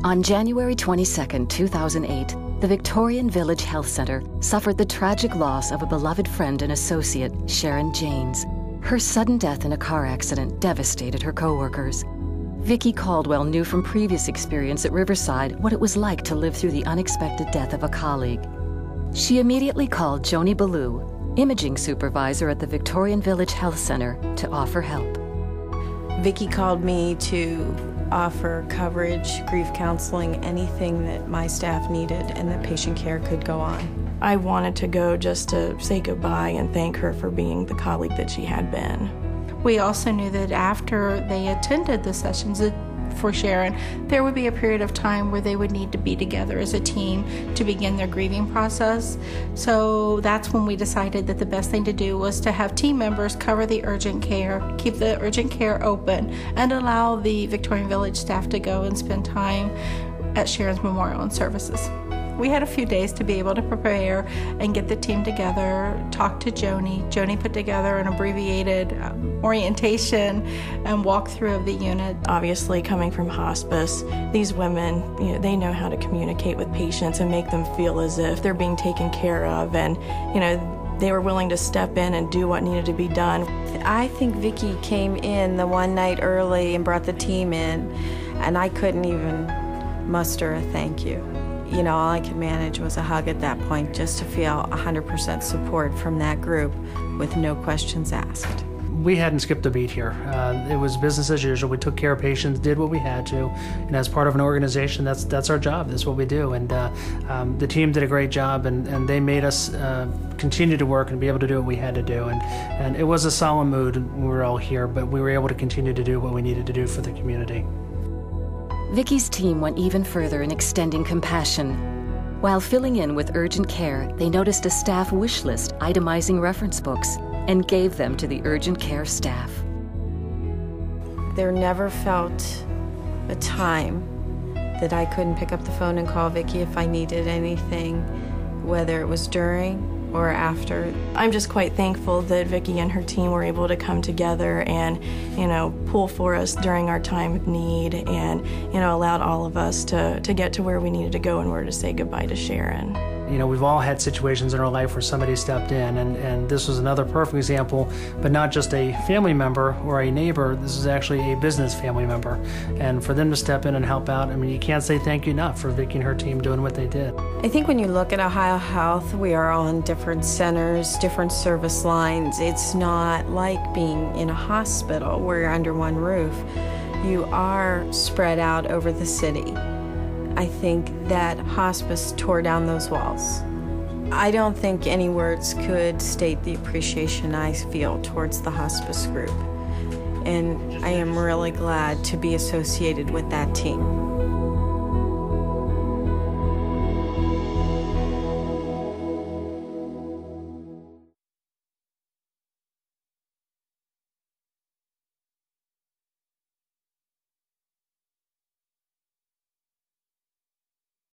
On January 22, 2008, the Victorian Village Health Center suffered the tragic loss of a beloved friend and associate, Sharon Janes. Her sudden death in a car accident devastated her coworkers. Vicki Caldwell knew from previous experience at Riverside what it was like to live through the unexpected death of a colleague. She immediately called Joni Ballou, imaging supervisor at the Victorian Village Health Center, to offer help. Vicki called me to offer coverage, grief counseling, anything that my staff needed and that patient care could go on. I wanted to go just to say goodbye and thank her for being the colleague that she had been. We also knew that after they attended the sessions for Sharon, there would be a period of time where they would need to be together as a team to begin their grieving process. So that's when we decided that the best thing to do was to have team members cover the urgent care, keep the urgent care open, and allow the Victorian Village staff to go and spend time at Sharon's memorial and services. We had a few days to be able to prepare and get the team together, talk to Joni. Joni put together an abbreviated orientation and walkthrough of the unit. Obviously, coming from hospice, these women, they know how to communicate with patients and make them feel as if they're being taken care of, and they were willing to step in and do what needed to be done. I think Vicki came in the one night early and brought the team in, and I couldn't even muster a thank you. All I could manage was a hug at that point, just to feel 100% support from that group with no questions asked. We hadn't skipped a beat here. It was business as usual. We took care of patients, did what we had to, and as part of an organization, that's our job. That's what we do. And the team did a great job, and they made us continue to work and be able to do what we had to do. And it was a solemn mood when we were all here, but we were able to continue to do what we needed to do for the community. Vicki's team went even further in extending compassion. While filling in with urgent care, they noticed a staff wish list itemizing reference books and gave them to the urgent care staff. There never felt a time that I couldn't pick up the phone and call Vicki if I needed anything, whether it was during or after. I'm just quite thankful that Vicki and her team were able to come together and, pull for us during our time of need, and, allowed all of us to get to where we needed to go in order to say goodbye to Sharon. We've all had situations in our life where somebody stepped in, and this was another perfect example, but not just a family member or a neighbor. This is actually a business family member. And for them to step in and help out, you can't say thank you enough for Vicki and her team doing what they did. I think when you look at Ohio Health, we are on different centers, different service lines. It's not like being in a hospital where you're under one roof. You are spread out over the city. I think that hospice tore down those walls. I don't think any words could state the appreciation I feel towards the hospice group. And I am really glad to be associated with that team.